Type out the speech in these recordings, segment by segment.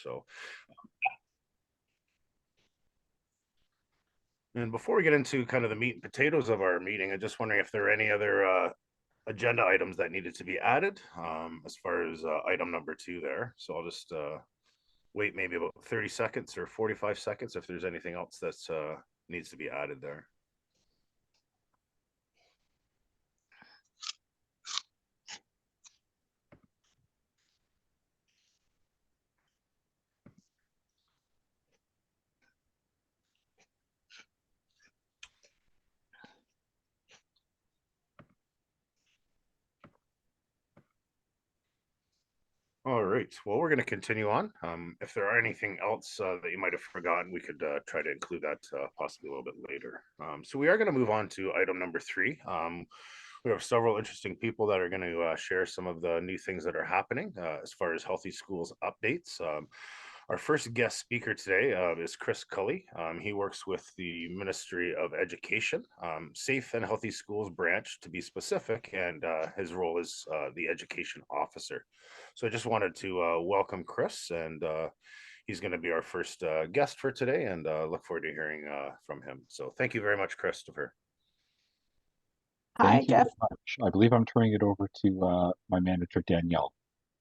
So, and before we get into kind of the meat and potatoes of our meeting, I'm just wondering if there are any other agenda items that needed to be added as far as item number 2 there. So I'll just wait maybe about 30 seconds or 45 seconds if there's anything else that's needs to be added there. All right. Well, we're going to continue on. If there are anything else that you might have forgotten, we could try to include that possibly a little bit later. So we are going to move on to item number 3. We have several interesting people that are going to share some of the new things that are happening as far as Healthy Schools updates. Our first guest speaker today is Chris Cully. He works with the Ministry of Education, Safe and Healthy Schools branch to be specific, and his role is the education officer. So I just wanted to welcome Chris, and he's going to be our first guest for today, and look forward to hearing from him. So thank you very much, Christopher. Hi, Thank you Jeff. very much. I believe I'm turning it over to my manager, Danielle.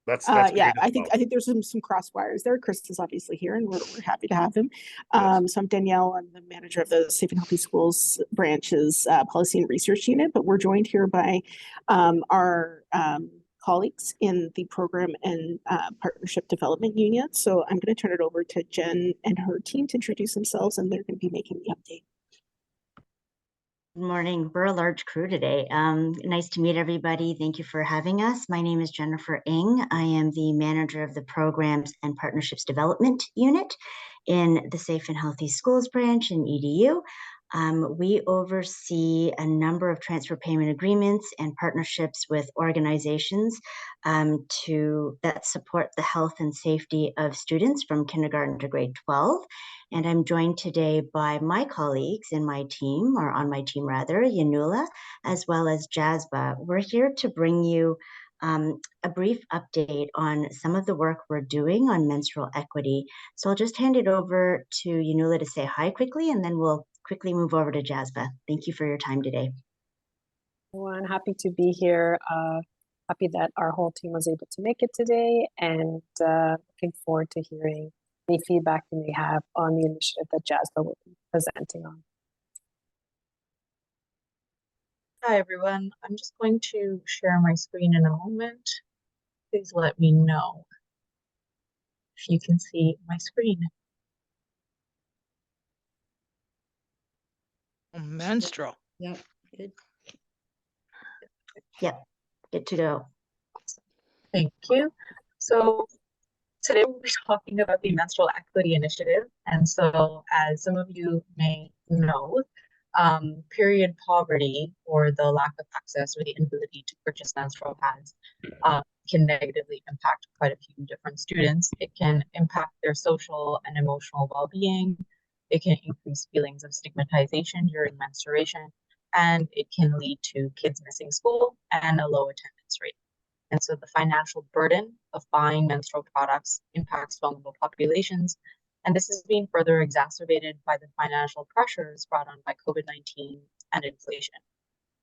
That's Yeah, I think there's some cross wires there. Chris is obviously here, and we're happy to have him. Yes. So I'm Danielle. I'm the manager of the Safe and Healthy Schools branch's policy and research unit, but we're joined here by our colleagues in the program and partnership development unit. So I'm going to turn it over to Jen and her team to introduce themselves, and they're going to be making the update. Good morning. We're a large crew today. Nice to meet everybody. Thank you for having us. My name is Jennifer Ng. I am the manager of the Programs and Partnerships Development Unit in the Safe and Healthy Schools branch in EDU. We oversee a number of transfer payment agreements and partnerships with organizations that support the health and safety of students from kindergarten to grade 12. And I'm joined today by my colleagues in my team, or on my team rather, Yanula, as well as Jazba. We're here to bring you a brief update on some of the work we're doing on menstrual equity. So I'll just hand it over to Yanula to say hi quickly, and then we'll quickly move over to Jazba. Thank you for your time today. Everyone, happy to be here. Happy that our whole team was able to make it today, and looking forward to hearing any feedback you may have on the initiative that Jazba will be presenting on. Hi, everyone. I'm just going to share my screen in a moment. Please let me know if you can see my screen. Menstrual. Yep, good. Yep, good to go. Thank you. So today we'll be talking about the Menstrual Equity Initiative. And so as some of you may know, period poverty, or the lack of access or the inability to purchase menstrual pads, can negatively impact quite a few different students. It can impact their social and emotional well-being. It can increase feelings of stigmatization during menstruation, and it can lead to kids missing school and a low attendance rate. And so the financial burden of buying menstrual products impacts vulnerable populations, and this is being further exacerbated by the financial pressures brought on by COVID-19 and inflation.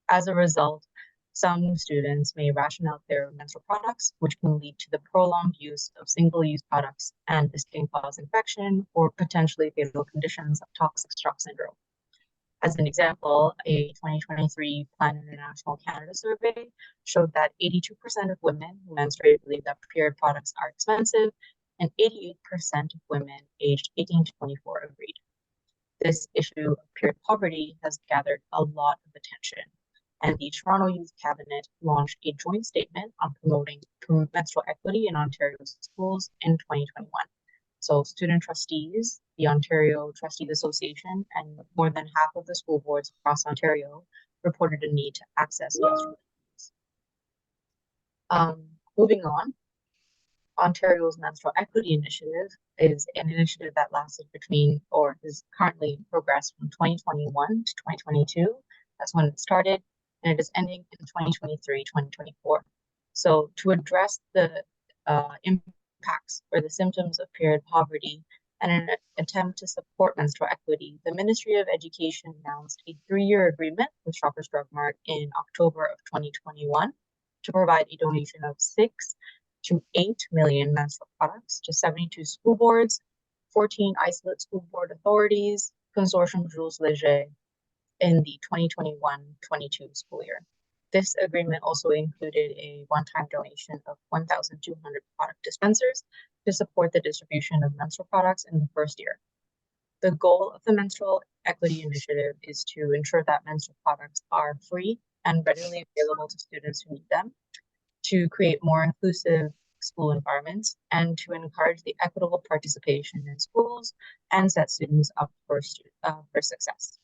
As a result, some students may ration out their menstrual products, which can lead to the prolonged use of single-use products, and this can cause infection or potentially fatal conditions of toxic shock syndrome. As an example, a 2023 Plan International Canada survey showed that 82% of women who menstruate believe that period products are expensive, and 88% of women aged 18 to 24 agreed. This issue of period poverty has gathered a lot of attention, and the Toronto Youth Cabinet launched a joint statement on promoting menstrual equity in Ontario schools in 2021. So student trustees, the Ontario Trustees Association, and more than half of the school boards across Ontario reported a need to access menstrual equity. Moving on, Ontario's Menstrual Equity Initiative is an initiative that lasted is currently in progress from 2021 to 2022. That's when it started, and it is ending in 2023-2024. So to address the impacts or the symptoms of period poverty, and in an attempt to support menstrual equity, the Ministry of Education announced a 3-year agreement with Shoppers Drug Mart in October of 2021 to provide a donation of 6 to 8 million menstrual products to 72 school boards, 14 isolate school board authorities, Consortium Jules Leger, in the 2021-22 school year. This agreement also included a one-time donation of 1,200 product dispensers to support the distribution of menstrual products in the first year. The goal of the Menstrual Equity Initiative is to ensure that menstrual products are free and readily available to students who need them, to create more inclusive school environments, and to encourage the equitable participation in schools and set students up for success.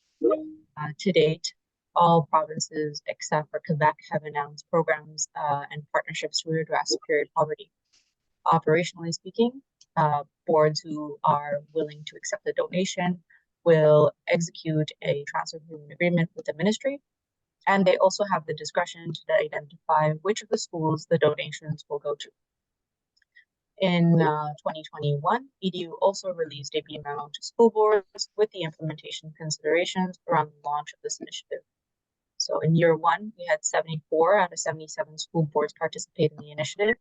To date, all provinces except for Quebec have announced programs and partnerships to address period poverty. Operationally speaking, boards who are willing to accept the donation will execute a transfer agreement with the ministry, and they also have the discretion to identify which of the schools the donations will go to. In 2021, EDU also released a memo to school boards with the implementation considerations around the launch of this initiative. So in year 1, we had 74 out of 77 school boards participate in the initiative.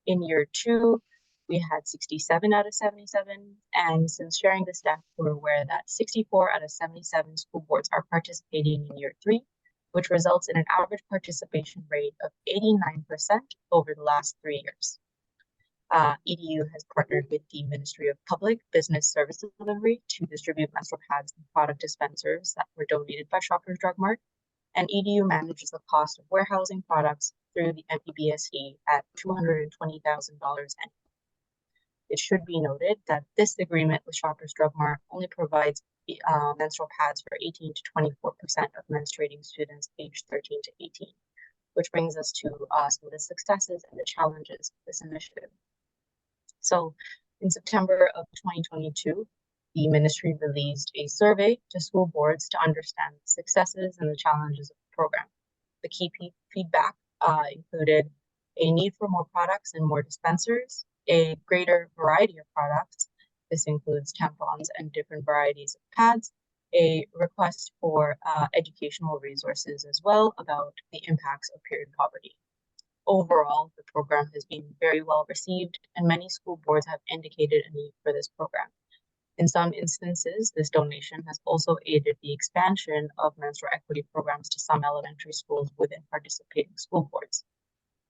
In year 2, we had 67 out of 77. And since sharing the stats, we're aware that 64 out of 77 school boards are participating in year 3, which results in an average participation rate of 89% over the last 3 years. EDU has partnered with the Ministry of Public Business Service Delivery to distribute menstrual pads and product dispensers that were donated by Shoppers Drug Mart, and EDU manages the cost of warehousing products through the MPBSD at $220,000 annually. It should be noted that this agreement with Shoppers Drug Mart only provides menstrual pads for 18 to 24% of menstruating students aged 13 to 18, which brings us to some of the successes and the challenges of this initiative. So in September of 2022, the ministry released a survey to school boards to understand the successes and the challenges of the program. The key feedback included a need for more products and more dispensers, a greater variety of products. This includes tampons and different varieties of pads, a request for educational resources as well about the impacts of period poverty. Overall, the program has been very well received, and many school boards have indicated a need for this program. In some instances, this donation has also aided the expansion of menstrual equity programs to some elementary schools within participating school boards.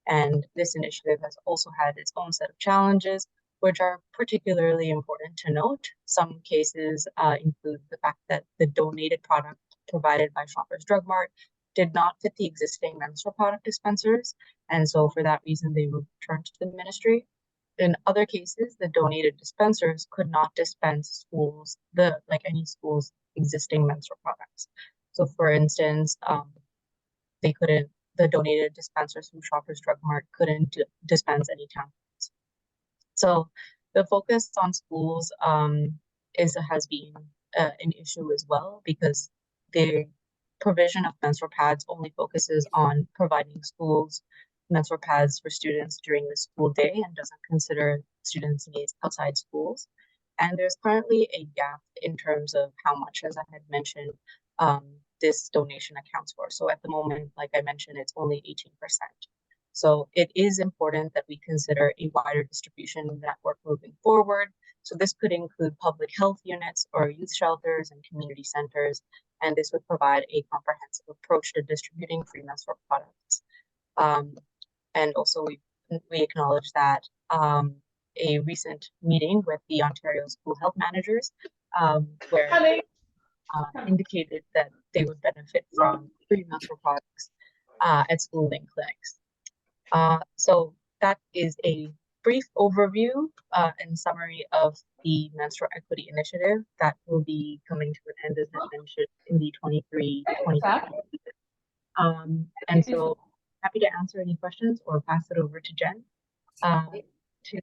And this initiative has also had its own set of challenges, which are particularly important to note. Some cases include the fact that the donated product provided by Shoppers Drug Mart did not fit the existing menstrual product dispensers, and so for that reason, they were returned to the ministry. In other cases, the donated dispensers could not dispense any school's existing menstrual products. So for instance, the donated dispensers from Shoppers Drug Mart couldn't dispense any tampons. So the focus on schools has been an issue as well, because the provision of menstrual pads only focuses on providing schools menstrual pads for students during the school day and doesn't consider students' needs outside schools. And there's currently a gap in terms of how much, as I had mentioned, this donation accounts for. So at the moment, like I mentioned, it's only 18%. So it is important that we consider a wider distribution network moving forward. So this could include public health units or youth shelters and community centers, and this would provide a comprehensive approach to distributing free menstrual products. And also we acknowledge that a recent meeting with the Ontario School Health Managers, where indicated that they would benefit from free menstrual products at schooling clinics. So that is a brief overview and summary of the Menstrual Equity Initiative that will be coming to an end, as I mentioned, in the 23-24. And so happy to answer any questions or pass it over to Jen to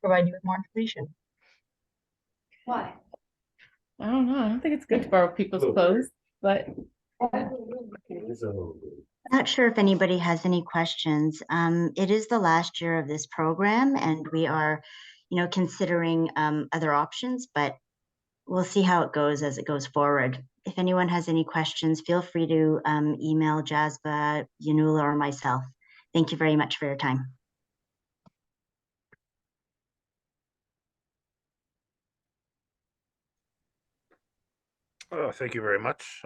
provide you with more information. Why? I don't know. I don't think it's good to borrow people's clothes, but Not sure if anybody has any questions. It is the last year of this program, and we are, considering other options, but we'll see how it goes as it goes forward. If anyone has any questions, feel free to email Jasba, Yanula, or myself. Thank you very much for your time. Oh, thank you very much.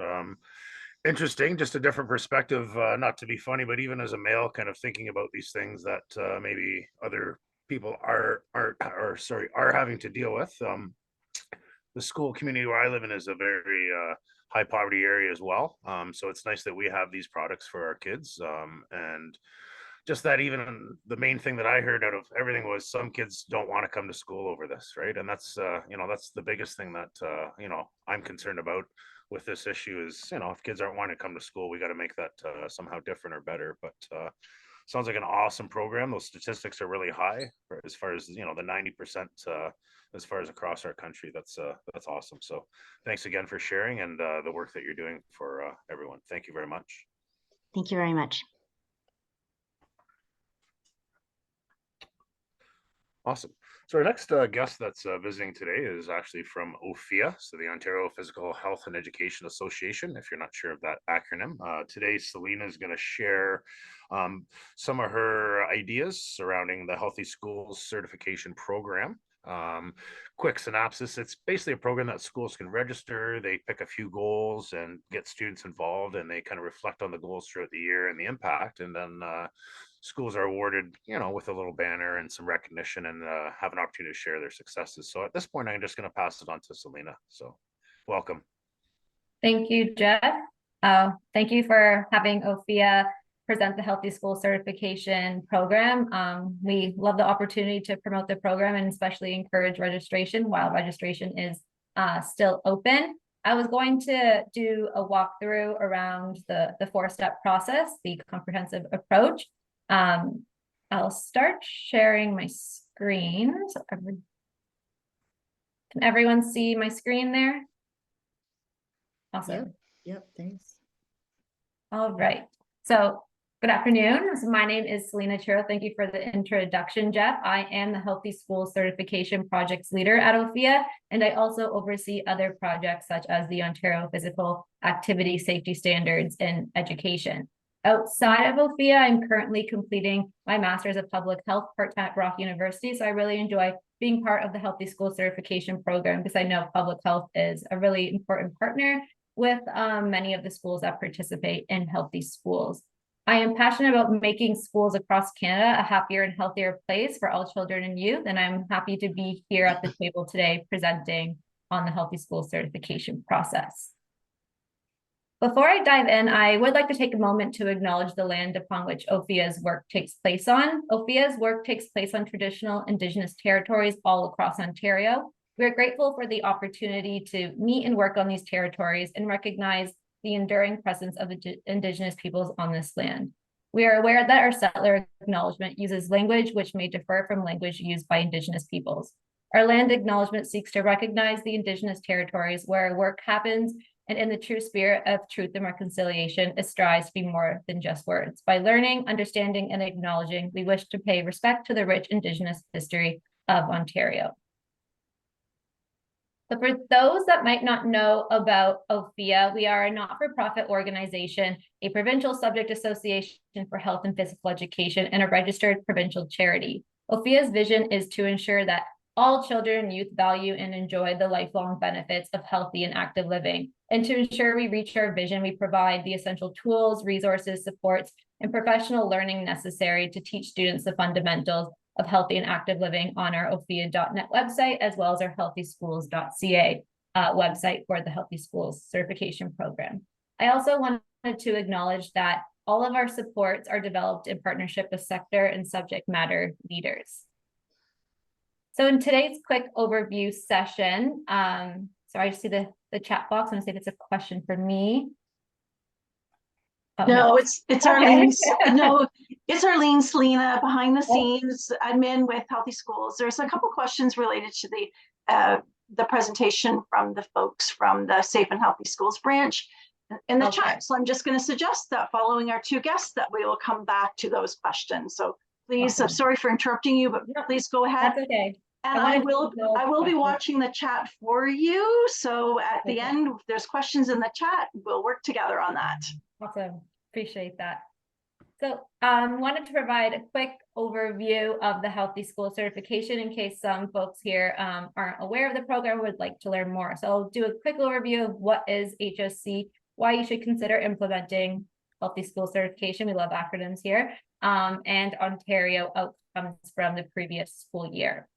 Interesting, just a different perspective, not to be funny, but even as a male, kind of thinking about these things that maybe other people are having to deal with. The school community where I live in is a very high poverty area as well. So it's nice that we have these products for our kids. And just that, even the main thing that I heard out of everything was some kids don't want to come to school over this, right? And that's that's the biggest thing that I'm concerned about with this issue is, if kids aren't wanting to come to school, we got to make that somehow different or better. But sounds like an awesome program. Those statistics are really high as far as the 90% as far as across our country. That's awesome. So thanks again for sharing and the work that you're doing for everyone. Thank you very much. Thank you very much. Awesome. So our next guest that's visiting today is actually from OPHEA, so the Ontario Physical Health and Education Association, if you're not sure of that acronym. Today, Selena is going to share some of her ideas surrounding the Healthy Schools Certification Program. Quick synopsis, it's basically a program that schools can register. They pick a few goals and get students involved, and they kind of reflect on the goals throughout the year and the impact, and then schools are awarded, with a little banner and some recognition, and have an opportunity to share their successes. So at this point, I'm just going to pass it on to Selena. So welcome. Thank you, Jeff. Thank you for having OPHEA present the Healthy School Certification Program. We love the opportunity to promote the program and especially encourage registration while registration is still open. I was going to do a walkthrough around the four-step process, the comprehensive approach. I'll start sharing my screen. So can everyone see my screen there? Awesome. Yep, thanks. All right. So good afternoon. So my name is Selena Chiro. Thank you for the introduction, Jeff. I am the Healthy School Certification Projects Leader at OPHEA, and I also oversee other projects such as the Ontario Physical Activity Safety Standards in Education. Outside of OPHEA, I'm currently completing my Master's of Public Health part-time at Brock University. So I really enjoy being part of the Healthy School Certification Program because I know public health is a really important partner with many of the schools that participate in Healthy Schools. I am passionate about making schools across Canada a happier and healthier place for all children and youth, and I'm happy to be here at the table today presenting on the Healthy School Certification process. Before I dive in, I would like to take a moment to acknowledge the land upon which OPHEA's work takes place on. OPHEA's work takes place on traditional Indigenous territories all across Ontario. We are grateful for the opportunity to meet and work on these territories and recognize the enduring presence of the Indigenous peoples on this land. We are aware that our settler acknowledgement uses language which may differ from language used by Indigenous peoples. Our land acknowledgement seeks to recognize the Indigenous territories where our work happens, and in the true spirit of truth and reconciliation, it strives to be more than just words. By learning, understanding, and acknowledging, we wish to pay respect to the rich Indigenous history of Ontario. So for those that might not know about OPHEA, we are a not-for-profit organization, a provincial subject association for health and physical education, and a registered provincial charity. OPHEA's vision is to ensure that all children and youth value and enjoy the lifelong benefits of healthy and active living. And to ensure we reach our vision, we provide the essential tools, resources, supports, and professional learning necessary to teach students the fundamentals of healthy and active living on our ophea.net website, as well as our healthyschools.ca website for the Healthy Schools Certification Program. I also wanted to acknowledge that all of our supports are developed in partnership with sector and subject matter leaders. So in today's quick overview session, sorry, I see the chat box. I'm gonna see if it's a question for me. Oh, no, it's Arlene. No, it's Arlene, Selena, behind the Oh. scenes admin with Healthy Schools. There's a couple questions related to the presentation from the folks from the Safe and Healthy Schools branch. in the Okay. chat. So I'm just going to suggest that following our two guests that we will come back to those questions. So please, I'm Awesome. sorry for interrupting you, but please go ahead. That's okay. And I will be watching the chat for you. So at the end, if there's questions in the chat, we'll work together on that. Awesome. Appreciate that. So wanted to provide a quick overview of the Healthy School Certification in case some folks here aren't aware of the program, would like to learn more. So I'll do a quick overview of what is HSC, why you should consider implementing Healthy School Certification. We love acronyms here, and Ontario outcomes from the previous school year.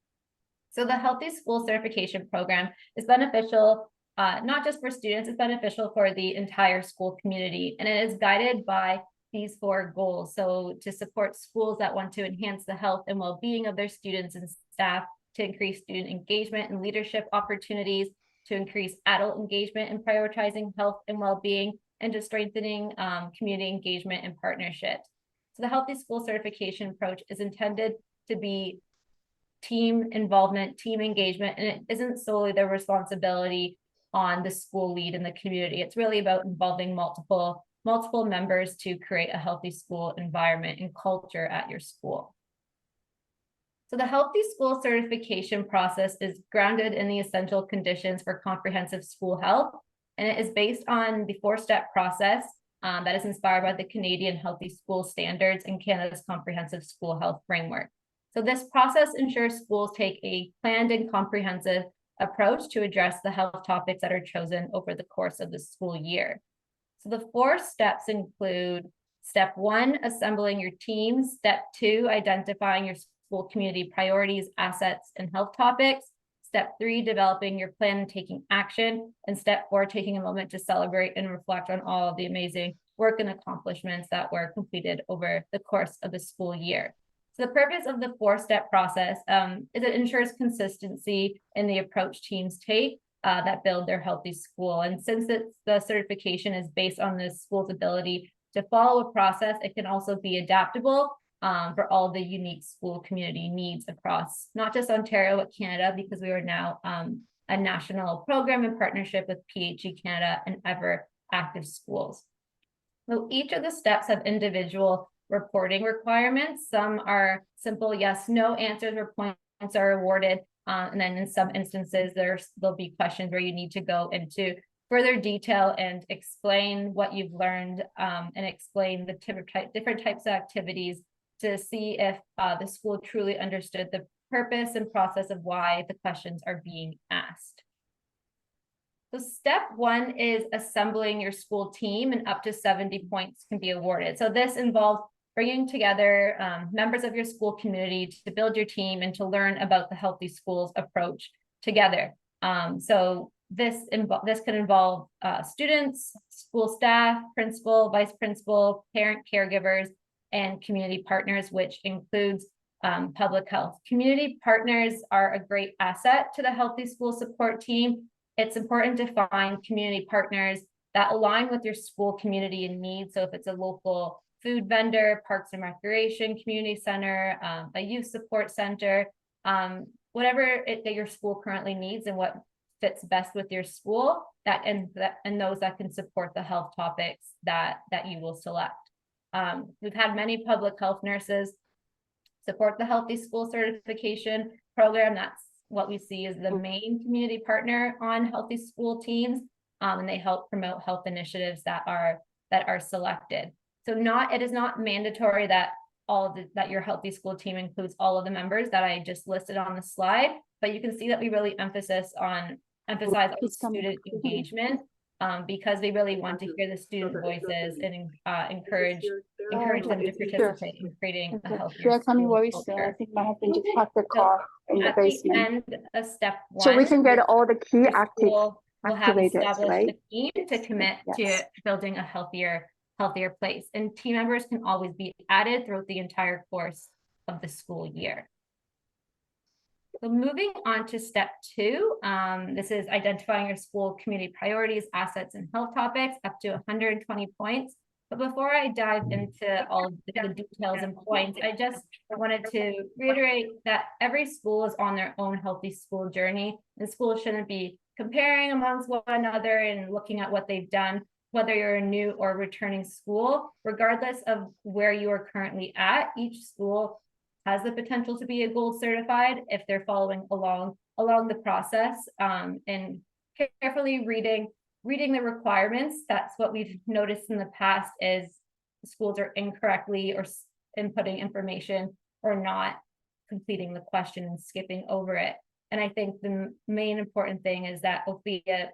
So the Healthy School Certification program is beneficial, not just for students, it's beneficial for the entire school community, and it is guided by these 4 goals. So to support schools that want to enhance the health and well-being of their students and staff, to increase student engagement and leadership opportunities, to increase adult engagement in prioritizing health and well-being, and to strengthening community engagement and partnerships. So the Healthy School Certification approach is intended to be team involvement, team engagement, and it isn't solely the responsibility on the school lead in the community. It's really about involving multiple members to create a healthy school environment and culture at your school. So the Healthy School Certification process is grounded in the essential conditions for comprehensive school health, and it is based on the 4-step process that is inspired by the Canadian Healthy School Standards and Canada's Comprehensive School Health Framework. So this process ensures schools take a planned and comprehensive approach to address the health topics that are chosen over the course of the school year. So the 4 steps include step 1, assembling your team, step 2, identifying your school community priorities, assets, and health topics, step 3, developing your plan and taking action, and step 4, taking a moment to celebrate and reflect on all of the amazing work and accomplishments that were completed over the course of the school year. So the purpose of the 4-step process is it ensures consistency in the approach teams take that build their healthy school. And since the certification is based on the school's ability to follow a process, it can also be adaptable for all the unique school community needs across not just Ontario, but Canada, because we are now a national program in partnership with PHE Canada and Ever Active Schools. So each of the steps have individual reporting requirements. Some are simple yes, no answers where points are awarded. And then in some instances, there'll be questions where you need to go into further detail and explain what you've learned and explain the different types of activities to see if the school truly understood the purpose and process of why the questions are being asked. So step 1 is assembling your school team, and up to 70 points can be awarded. So this involves bringing together members of your school community to build your team and to learn about the Healthy Schools approach together. So this can involve students, school staff, principal, vice principal, parent, caregivers, and community partners, which includes public health. Community partners are a great asset to the Healthy School support team. It's important to find community partners that align with your school community and needs. So if it's a local food vendor, parks and recreation, community center, a youth support center, whatever that your school currently needs and what fits best with your school, and those that can support the health topics that you will select. We've had many public health nurses support the Healthy School Certification program. That's what we see as the main community partner on Healthy School teams, and they help promote health initiatives that are selected. So it is not mandatory that that your Healthy School team includes all of the members that I just listed on the slide, but you can see that we really emphasize on student engagement because we really want to hear the student voices and encourage them to participate in creating a healthier school culture. I think my husband just parked the car in the At the basement. end of step 1, So we can get all the key we'll have activators, established right? a team to commit to building a healthier place, and team members can always be added throughout the entire course of the school year. So moving on to step 2, this is identifying your school community priorities, assets, and health topics, up to 120 points. But before I dive into all of the details and points, I just wanted to reiterate that every school is on their own healthy school journey, and schools shouldn't be comparing amongst one another and looking at what they've done. whether you're a new or returning school, regardless of where you are currently at, each school has the potential to be a gold certified if they're following along the process, and carefully reading the requirements. That's what we've noticed in the past is schools are incorrectly or inputting information or not completing the question and skipping over it. And I think the main important thing is that OFIA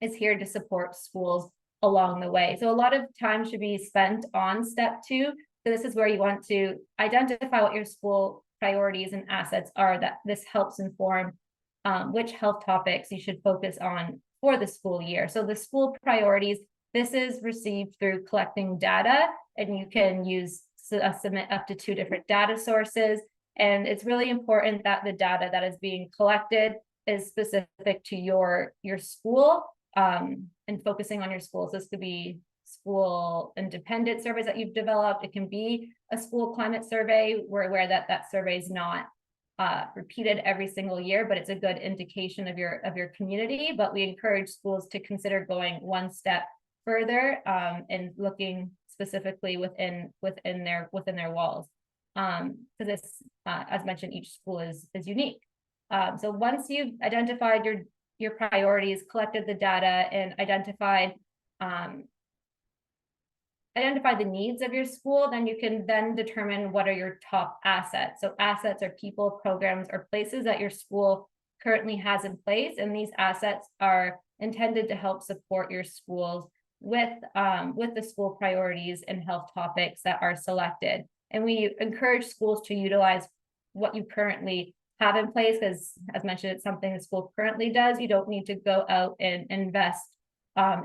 is here to support schools along the way. So a lot of time should be spent on step 2. So this is where you want to identify what your school priorities and assets are. That this helps inform which health topics you should focus on for the school year. So the school priorities, this is received through collecting data, and you can submit up to 2 different data sources. And it's really important that the data that is being collected is specific to your school, and focusing on your schools. This could be school independent surveys that you've developed. It can be a school climate survey. We're aware that that survey is not repeated every single year, but it's a good indication of your community. But we encourage schools to consider going one step further, and looking specifically within their walls. Because this, as mentioned, each school is unique. So once you've identified your priorities, collected the data, and identified the needs of your school, then you can then determine what are your top assets. So assets are people, programs, or places that your school currently has in place, and these assets are intended to help support your schools with the school priorities and health topics that are selected. And we encourage schools to utilize what you currently have in place, because as mentioned, it's something the school currently does. You don't need to go out and invest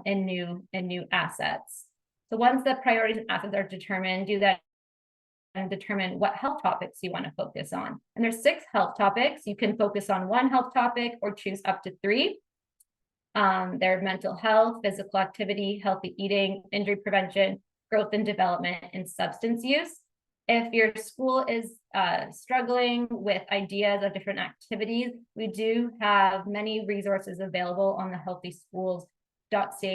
in new assets. So once the priorities and assets are determined, you then determine what health topics you want to focus on. And there's 6 health topics. You can focus on 1 health topic or choose up to 3. They're mental health, physical activity, healthy eating, injury prevention, growth and development, and substance use. If your school is struggling with ideas of different activities, we do have many resources available on the healthyschools.ca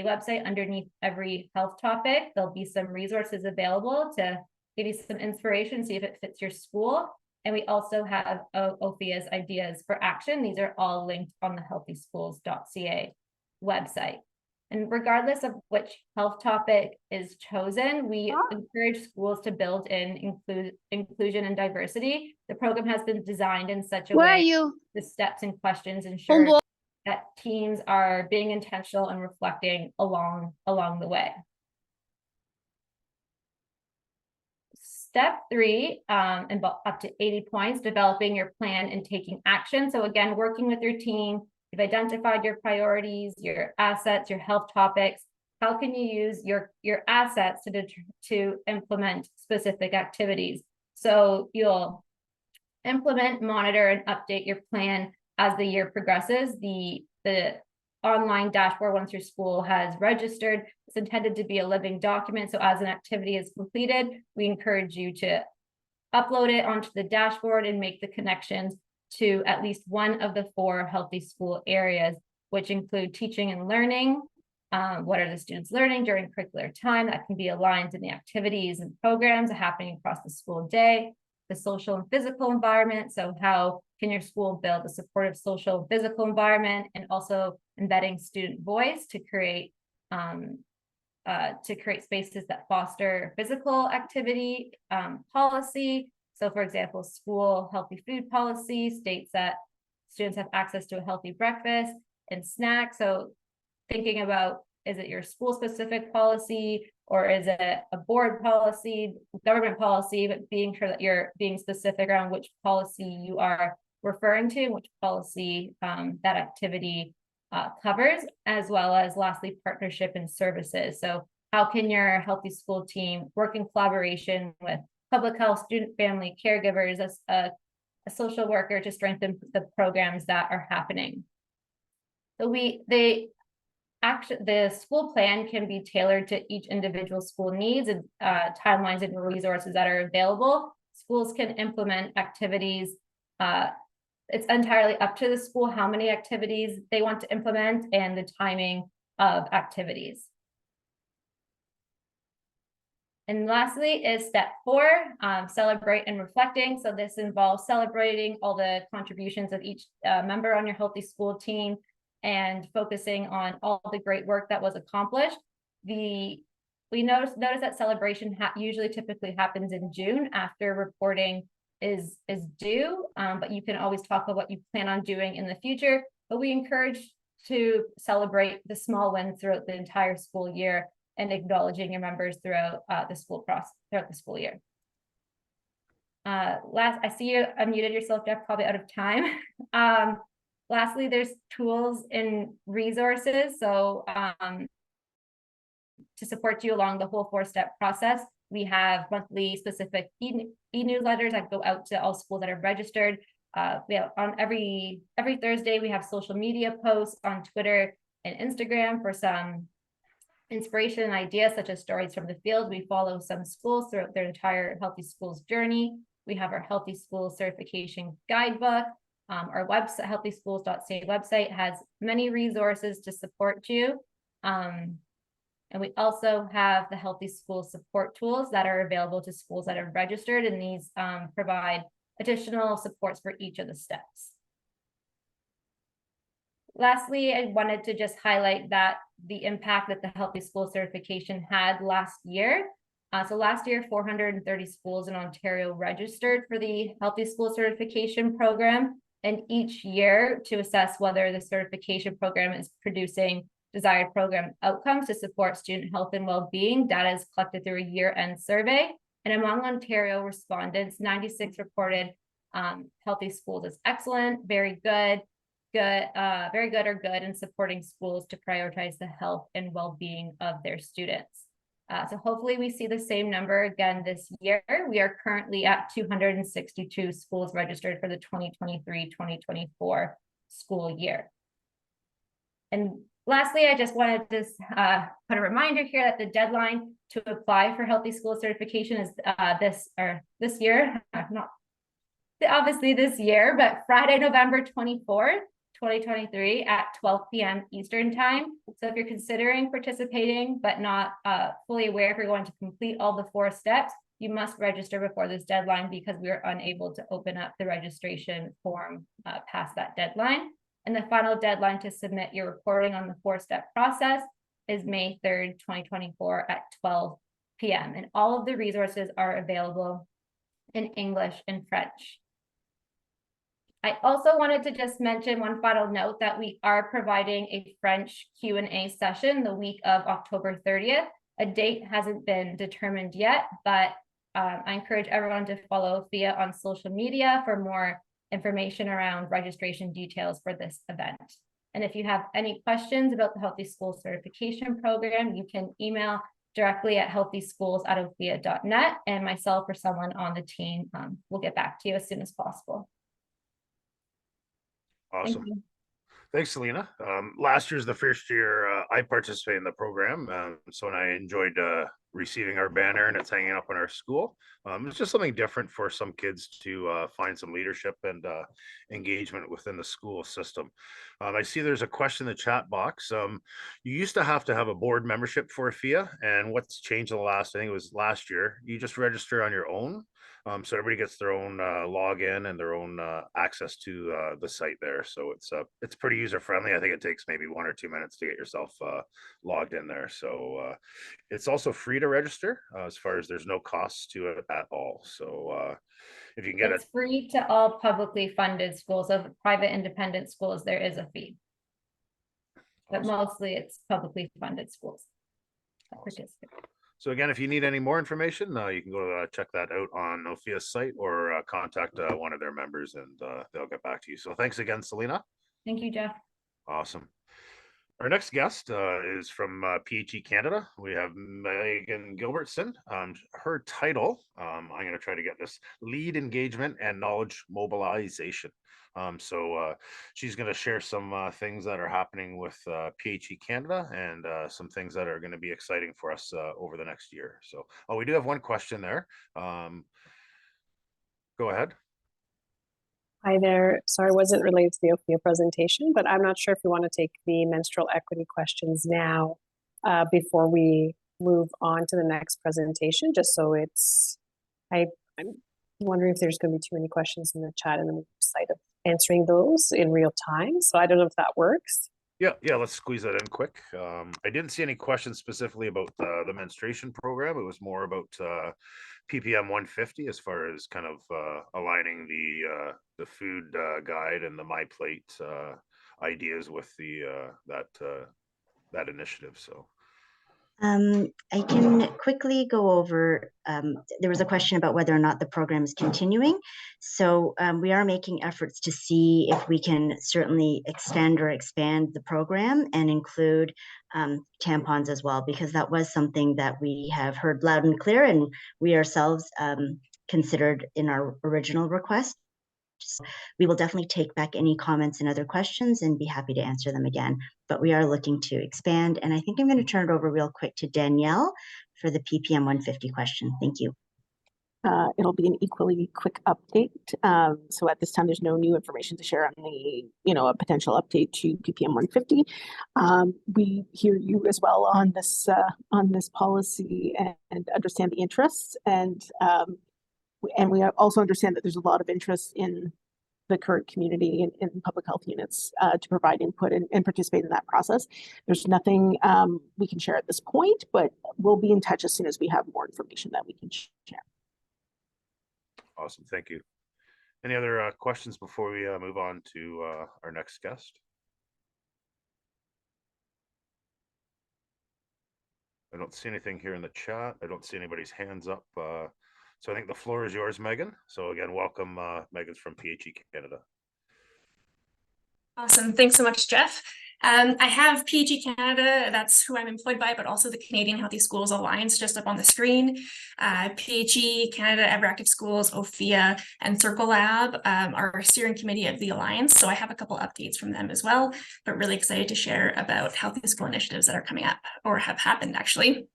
website. Underneath every health topic, there'll be some resources available to give you some inspiration, see if it fits your school. And we also have OFIA's ideas for action. These are all linked on the healthyschools.ca website. And regardless of which health topic is chosen, we encourage schools to build in inclusion and diversity. The program has been designed in such a way the steps and questions ensure that teams are being intentional and reflecting along the way. Step 3, and up to 80 points, developing your plan and taking action. So again, working with your team, you've identified your priorities, your assets, your health topics. How can you use your assets to implement specific activities? So you'll implement, monitor, and update your plan as the year progresses. The online dashboard, once your school has registered, it's intended to be a living document. So as an activity is completed, we encourage you to upload it onto the dashboard and make the connections to at least one of the 4 healthy school areas, which include teaching and learning. What are the students learning during curricular time? That can be aligned in the activities and programs happening across the school day. The social and physical environment. So how can your school build a supportive social and physical environment, and also embedding student voice to create spaces that foster physical activity policy. So for example, school healthy food policy states that students have access to a healthy breakfast and snack. So thinking about, is it your school specific policy, or is it a board policy, government policy, but being sure that you're being specific around which policy you are referring to, which policy that activity covers, as well as lastly, partnership and services. So how can your healthy school team work in collaboration with public health, student, family, caregivers, as a social worker to strengthen the programs that are happening? So the school plan can be tailored to each individual school needs and timelines and resources that are available. Schools can implement activities. It's entirely up to the school how many activities they want to implement and the timing of activities. And lastly is step 4, celebrate and reflecting. So this involves celebrating all the contributions of each member on your Healthy School team and focusing on all the great work that was accomplished. We notice that celebration usually typically happens in June after reporting is due, but you can always talk about what you plan on doing in the future. But we encourage to celebrate the small wins throughout the entire school year and acknowledging your members throughout the school process, throughout the school year. I see you unmuted yourself, Jeff, probably out of time. Lastly, there's tools and resources. So to support you along the whole 4-step process, we have monthly specific e-newsletters that go out to all schools that are registered. We have on every Thursday, we have social media posts on Twitter and Instagram for some inspiration and ideas such as stories from the field. We follow some schools throughout their entire Healthy Schools journey. We have our Healthy Schools certification guidebook. Our website, healthyschools.ca website, has many resources to support you. And we also have the Healthy Schools support tools that are available to schools that are registered, and these provide additional supports for each of the steps. Lastly, I wanted to just highlight that the impact that the Healthy School certification had last year. So last year, 430 schools in Ontario registered for the Healthy School certification program. And each year, to assess whether the certification program is producing desired program outcomes to support student health and well-being, data is collected through a year-end survey. And among Ontario respondents, 96 reported Healthy Schools as excellent, very good, very good or good in supporting schools to prioritize the health and well-being of their students. So hopefully we see the same number again this year. We are currently at 262 schools registered for the 2023-2024 school year. And lastly, I just wanted to put a reminder here that the deadline to apply for Healthy School certification is this year, not obviously this year, but Friday, November 24th, 2023 at 12 p.m. Eastern time. So if you're considering participating, but not fully aware if you're going to complete all the 4 steps, you must register before this deadline because we are unable to open up the registration form past that deadline. And the final deadline to submit your reporting on the 4-step process is May 3rd, 2024 at 12 p.m. And all of the resources are available in English and French. I also wanted to just mention one final note that we are providing a French Q&A session the week of October 30th. A date hasn't been determined yet, but I encourage everyone to follow Thea on social media for more information around registration details for this event. And if you have any questions about the Healthy School certification program, you can email directly at healthyschools@ophia.net, and myself or someone on the team will get back to you as soon as possible. Awesome. Thanks, Selena. Last year's the first year I participated in the program, so I enjoyed receiving our banner, and it's hanging up in our school. It's just something different for some kids to find some leadership and engagement within the school system. I see there's a question in the chat box. You used to have a board membership for AFIA, and what's changed in the last, I think it was last year, you just register on your own. So everybody gets their own login and their own access to the site there. So it's pretty user friendly. I think it takes maybe 1 or 2 minutes to get yourself logged in there. So it's also free to register as far as there's no costs to it at all. So if you can get it's free to all publicly funded schools. So private independent schools, there is a fee. But mostly it's publicly funded schools that participate. So again, if you need any more information, you can go check that out on OPHIA's site or contact one of their members, and they'll get back to you. So thanks again, Selena. Thank you, Jeff. Awesome. Our next guest is from PHE Canada. We have Megan Gilbertson. Her title, I'm going to try to get this, Lead Engagement and Knowledge Mobilization. So she's going to share some things that are happening with PHE Canada and some things that are going to be exciting for us over the next year. So we do have one question there. Go ahead. Hi there. Sorry, it wasn't related to the OPHIA presentation, but I'm not sure if we want to take the menstrual equity questions now before we move on to the next presentation, just so I'm wondering if there's going to be too many questions in the chat, and then we decide of answering those in real time. So I don't know if that works. Yeah, let's squeeze that in quick. I didn't see any questions specifically about the menstruation program. It was more about PPM 150 as far as kind of aligning the food guide and the My Plate ideas with the that initiative. So I can quickly go over, there was a question about whether or not the program is continuing. So we are making efforts to see if we can certainly extend or expand the program and include tampons as well, because that was something that we have heard loud and clear, and we ourselves considered in our original request. So we will definitely take back any comments and other questions and be happy to answer them again. But we are looking to expand. And I think I'm going to turn it over real quick to Danielle for the PPM 150 question. Thank you. It'll be an equally quick update. So at this time, there's no new information to share on the, a potential update to PPM 150. We hear you as well on this policy and understand the interests, and we also understand that there's a lot of interest in the current community and in public health units to provide input and participate in that process. There's nothing we can share at this point, but we'll be in touch as soon as we have more information that we can share. awesome, thank you. Any other questions before we move on to our next guest? I don't see anything here in the chat. I don't see anybody's hands up. So I think the floor is yours, Megan. So again, welcome. Megan's from PHE Canada. Awesome. Thanks so much, Jeff. I have PHE Canada, that's who I'm employed by, but also the Canadian Healthy Schools Alliance just up on the screen. PHE Canada, Everactive Schools, OFIA, and Circle Lab are steering committee of the Alliance. So I have a couple updates from them as well, but really excited to share about healthy school initiatives that are coming up or have happened actually.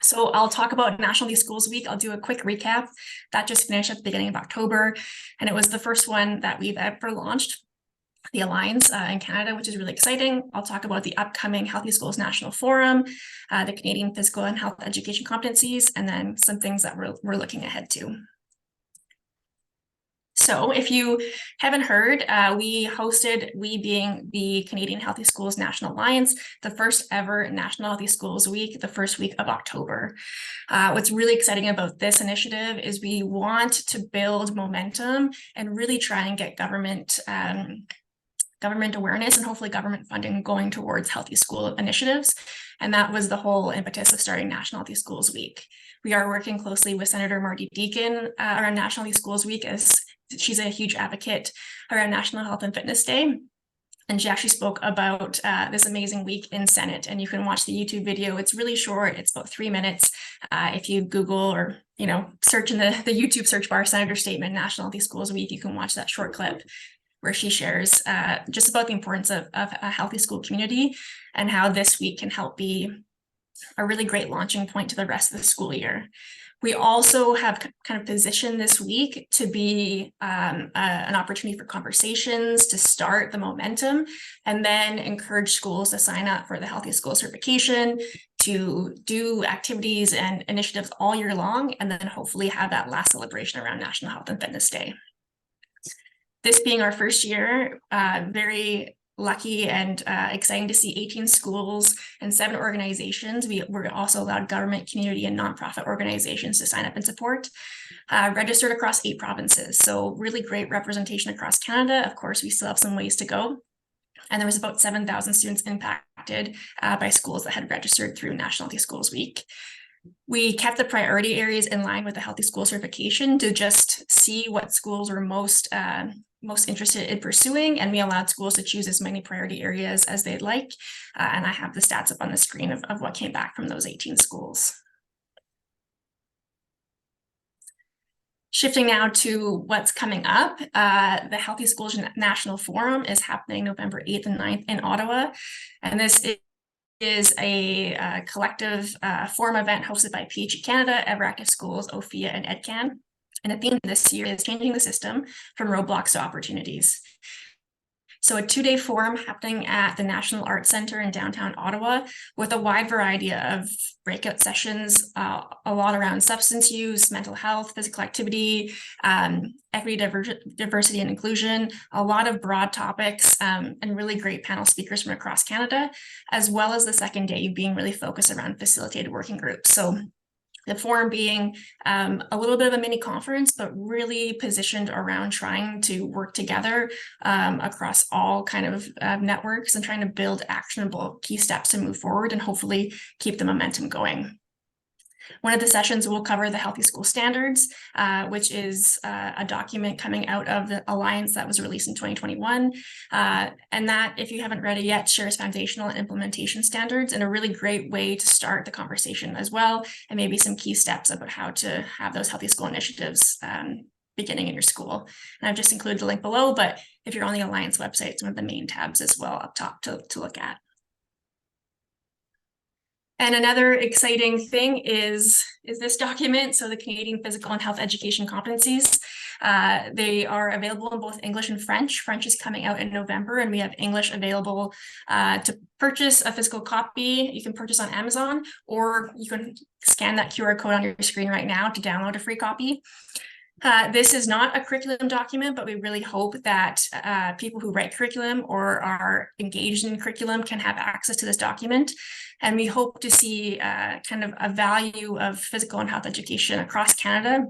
So I'll talk about National Healthy Schools Week. I'll do a quick recap. That just finished at the beginning of October, and it was the first one that we've ever launched, the Alliance in Canada, which is really exciting. I'll talk about the upcoming Healthy Schools National Forum, the Canadian Physical and Health Education Competencies, and then some things that we're looking ahead to. So if you haven't heard, we being the Canadian Healthy Schools National Alliance, the first ever National Healthy Schools Week, the first week of October. What's really exciting about this initiative is we want to build momentum and really try and get government awareness and hopefully government funding going towards healthy school initiatives. And that was the whole impetus of starting National Healthy Schools Week. We are working closely with Senator Marty Deakin around National Healthy Schools Week, as she's a huge advocate around National Health and Fitness Day. And she actually spoke about this amazing week in Senate, and you can watch the YouTube video. It's really short. It's about 3 minutes. If you Google or, search in the YouTube search bar, Senator Statement, National Healthy Schools Week, you can watch that short clip where she shares just about the importance of a healthy school community and how this week can help be a really great launching point to the rest of the school year. We also have kind of positioned this week to be an opportunity for conversations, to start the momentum, and then encourage schools to sign up for the Healthy School Certification, to do activities and initiatives all year long, and then hopefully have that last celebration around National Health and Fitness Day. This being our first year, very lucky and exciting to see 18 schools and 7 organizations. We're also allowed government, community, and nonprofit organizations to sign up and support, registered across 8 provinces. So really great representation across Canada. Of course, we still have some ways to go. And there was about 7,000 students impacted by schools that had registered through National Healthy Schools Week. We kept the priority areas in line with the Healthy School Certification to just see what schools were most interested in pursuing, and we allowed schools to choose as many priority areas as they'd like. And I have the stats up on the screen of what came back from those 18 schools. Shifting now to what's coming up, the Healthy Schools National Forum is happening November 8th and 9th in Ottawa, and this is a collective forum event hosted by PHE Canada, Everactive Schools, OFIA, and EdCan. And the theme this year is changing the system from roadblocks to opportunities. So a 2-day forum happening at the National Arts Centre in downtown Ottawa with a wide variety of breakout sessions, a lot around substance use, mental health, physical activity, equity, diversity and inclusion, a lot of broad topics, and really great panel speakers from across Canada, as well as the second day being really focused around facilitated working groups. So the forum being a little bit of a mini conference, but really positioned around trying to work together across all kind of networks and trying to build actionable key steps to move forward and hopefully keep the momentum going. One of the sessions will cover the Healthy School Standards, which is a document coming out of the Alliance that was released in 2021. And that, if you haven't read it yet, shares foundational and implementation standards and a really great way to start the conversation as well, and maybe some key steps about how to have those healthy school initiatives beginning in your school. And I've just included the link below, but if you're on the Alliance website, it's one of the main tabs as well up top to look at. And another exciting thing is this document. So the Canadian Physical and Health Education Competencies, they are available in both English and French. French is coming out in November, and we have English available to purchase a physical copy. You can purchase on Amazon, or you can scan that QR code on your screen right now to download a free copy. This is not a curriculum document, but we really hope that people who write curriculum or are engaged in curriculum can have access to this document. And we hope to see kind of a value of physical and health education across Canada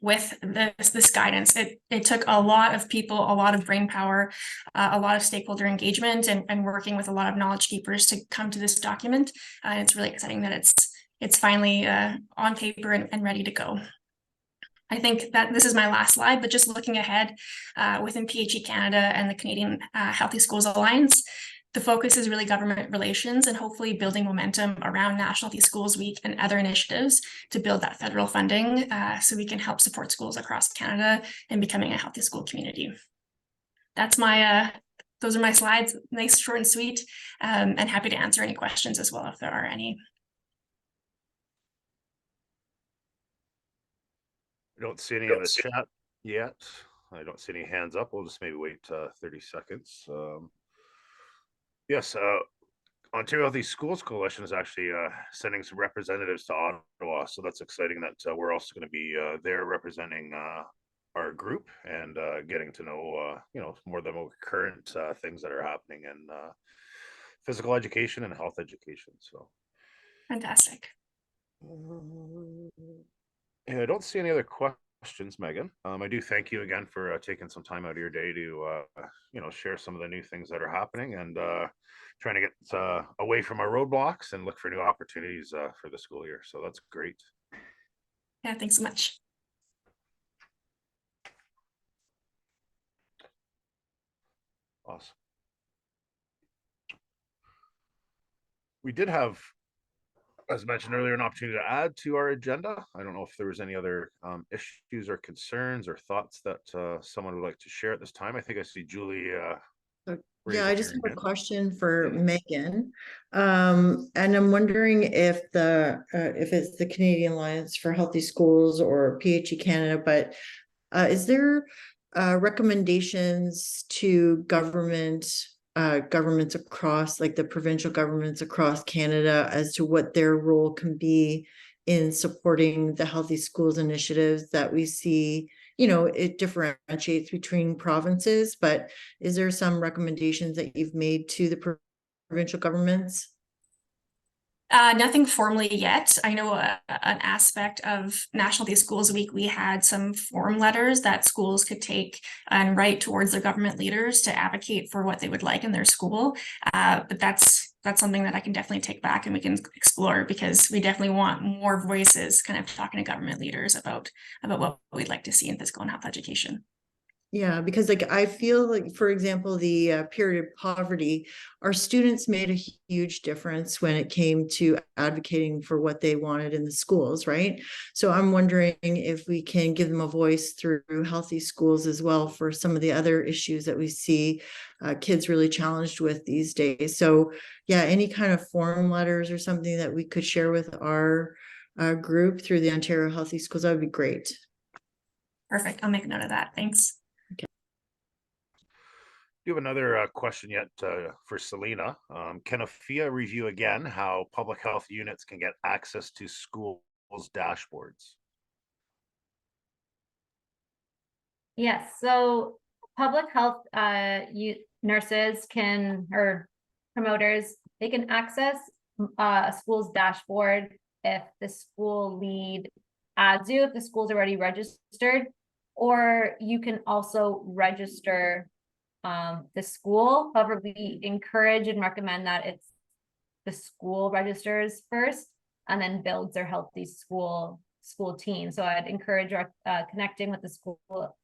with this guidance. It took a lot of people, a lot of brain power, a lot of stakeholder engagement and working with a lot of knowledge keepers to come to this document. And it's really exciting that it's finally on paper and ready to go. I think that this is my last slide, but just looking ahead within PHE Canada and the Canadian Healthy Schools Alliance, the focus is really government relations and hopefully building momentum around National Healthy Schools Week and other initiatives to build that federal funding so we can help support schools across Canada in becoming a healthy school community. That's my, those are my slides, nice, short and sweet, and happy to answer any questions as well if there are any. I don't see any in the chat yet. I don't see any hands up. We'll just maybe wait 30 seconds. Yes, Ontario Healthy Schools Coalition is actually sending some representatives to Ottawa. So that's exciting that we're also going to be there representing our group and getting to know, you know, more of the more current things that are happening in physical education and health education. So fantastic. Yeah, I don't see any other questions, Megan. I do thank you again for taking some time out of your day to, you know, share some of the new things that are happening and trying to get away from our roadblocks and look for new opportunities for the school year. So that's great. Yeah, thanks so much. Awesome. We did have, as mentioned earlier, an opportunity to add to our agenda. I don't know if there was any other issues or concerns or thoughts that someone would like to share at this time. I think I see Julie. Yeah, I just have a question for Megan. And I'm wondering if it's the Canadian Alliance for Healthy Schools or PHE Canada, but is there recommendations to governments across, like the provincial governments across Canada, as to what their role can be in supporting the healthy schools initiatives that we see? You know, it differentiates between provinces, but is there some recommendations that you've made to the provincial governments? Nothing formally yet. I know an aspect of National Healthy Schools Week, we had some form letters that schools could take and write towards their government leaders to advocate for what they would like in their school. But that's something that I can definitely take back and we can explore, because we definitely want more voices kind of talking to government leaders about what we'd like to see in physical and health education. Yeah, because like I feel like, for example, the period of poverty, our students made a huge difference when it came to advocating for what they wanted in the schools, right? So I'm wondering if we can give them a voice through healthy schools as well for some of the other issues that we see kids really challenged with these days. So yeah, any kind of form letters or something that we could share with our group through the Ontario Healthy Schools, that would be great. Perfect. I'll make a note of that. Thanks. Do have another question yet for Selena. Can AFIA review again how public health units can get access to schools' dashboards? Yes, so public health nurses can, or promoters, they can access a school's dashboard if the school lead adds you, if the school's already registered, or you can also register the school. However, we encourage and recommend that it's the school registers first and then builds their healthy school team. So I'd encourage connecting with the school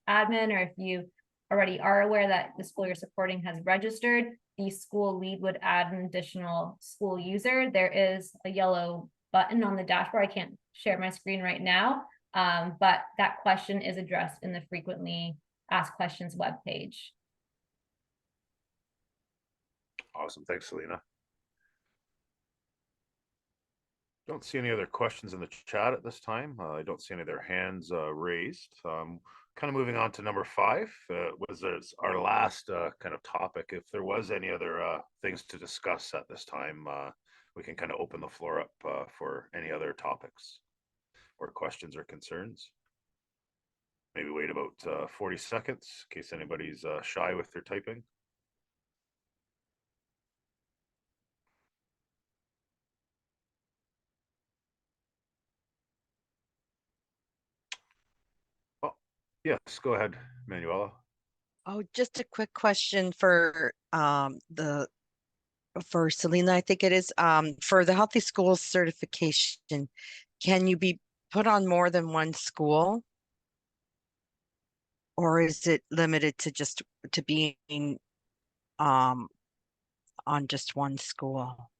admin, or if you already are aware that the school you're supporting has registered, the school lead would add an additional school user. There is a yellow button on the dashboard. I can't share my screen right now, but that question is addressed in the frequently asked questions webpage. Awesome. Thanks, Selena. Don't see any other questions in the chat at this time. I don't see any of their hands raised. Kind of moving on to number 5 was our last kind of topic. If there was any other things to discuss at this time, we can kind of open the floor up for any other topics or questions or concerns. Maybe wait about 40 seconds in case anybody's shy with their typing. Oh, yes, go ahead, Manuela. Oh, just a quick question for for Selena, I think it is, for the Healthy Schools certification. Can you be put on more than one school? Or is it limited to just to being on just one school?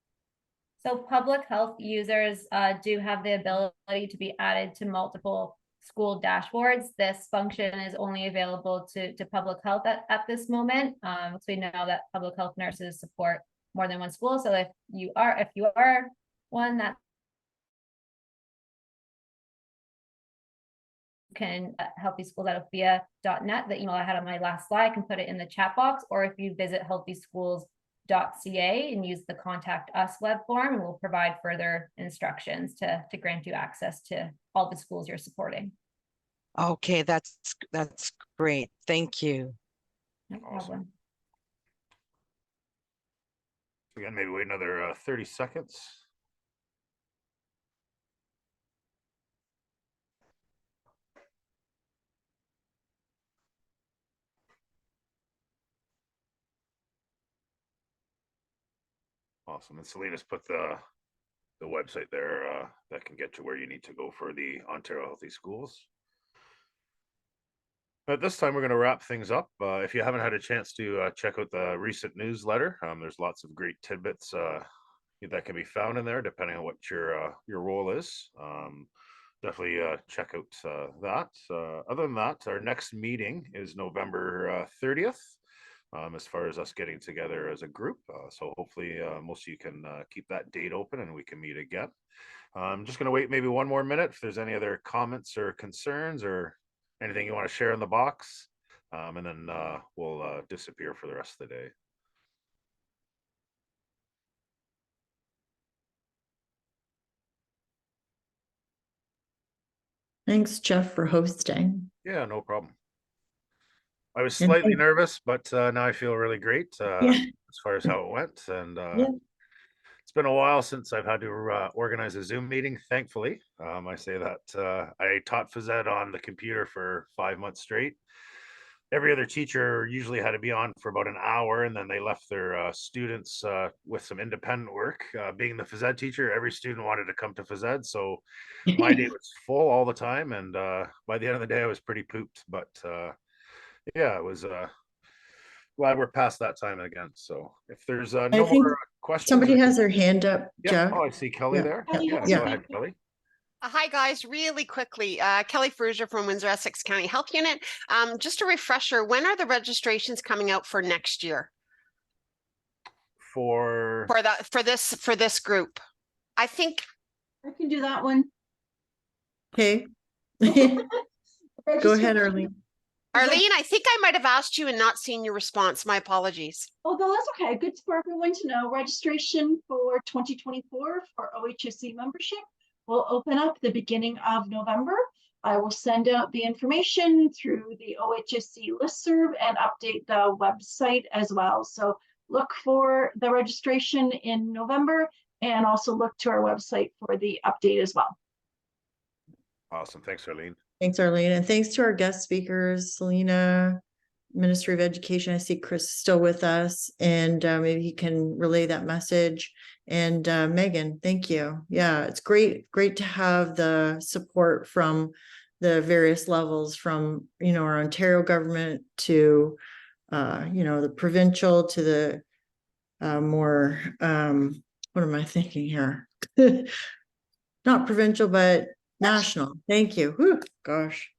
So public health users do have the ability to be added to multiple school dashboards. This function is only available to public health at this moment. So we know that public health nurses support more than one school. So if you are one that can healthyschools@ophia.net, the email I had on my last slide, I can put it in the chat box, or if you visit healthyschools.ca and use the contact us web form, and we'll provide further instructions to grant you access to all the schools you're supporting. Okay, that's great. Thank you. No problem. Again, maybe wait another 30 seconds. Awesome. And Selena's put the website there that can get you where you need to go for the Ontario Healthy Schools. At this time, we're going to wrap things up. If you haven't had a chance to check out the recent newsletter, there's lots of great tidbits that can be found in there, depending on what your role is. Definitely check out that. Other than that, our next meeting is November 30th. As far as us getting together as a group. So hopefully most of you can keep that date open and we can meet again. I'm just going to wait maybe one more minute if there's any other comments or concerns or anything you want to share in the box. And then we'll disappear for the rest of the day. Thanks, Jeff, for hosting. Yeah, no problem. I was slightly nervous, but now I feel really great as far as how it went. And it's been a while since I've had to organize a Zoom meeting, thankfully. I say that I taught phys ed on the computer for 5 months straight. Every other teacher usually had to be on for about an hour, and then they left their students with some independent work. Being the phys ed teacher, every student wanted to come to phys ed, so my day was full all the time. And by the end of the day, I was pretty pooped. But yeah, it was glad we're past that time again. So if there's no more questions. Somebody has their hand up, Jeff. Oh, I see Kelly there. Yeah, go ahead, Kelly. Hi, guys. Really quickly, Kelly Fruser from Windsor-Essex County Health Unit. Just a refresher, when are the registrations coming out for next year? For this group? I think I can do that one. Okay. Go ahead, Arlene. Arlene, I think I might have asked you and not seen your response. My apologies. Oh, no, that's okay. Good for everyone to know. Registration for 2024 for OHSC membership will open up the beginning of November. I will send out the information through the OHSC listserv and update the website as well. So look for the registration in November and also look to our website for the update as well. Awesome. Thanks, Arlene. Thanks, Arlene. And thanks to our guest speakers, Selena, Ministry of Education. I see Chris is still with us, and maybe he can relay that message. And Megan, thank you. Yeah, it's great to have the support from the various levels, from our Ontario government to the provincial to the more what am I thinking here? Not provincial, but national. Thank you. Whew, gosh,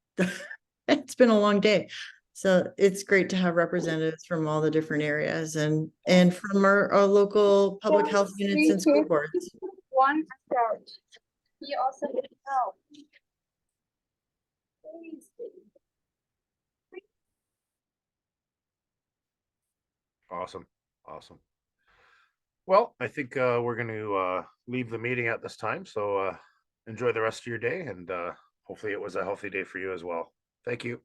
it's been a long day. So it's great to have representatives from all the different areas and from our local public health units and school boards. One start. He also did help. Awesome. Well, I think we're going to leave the meeting at this time. So enjoy the rest of your day, and hopefully it was a healthy day for you as well. Thank you.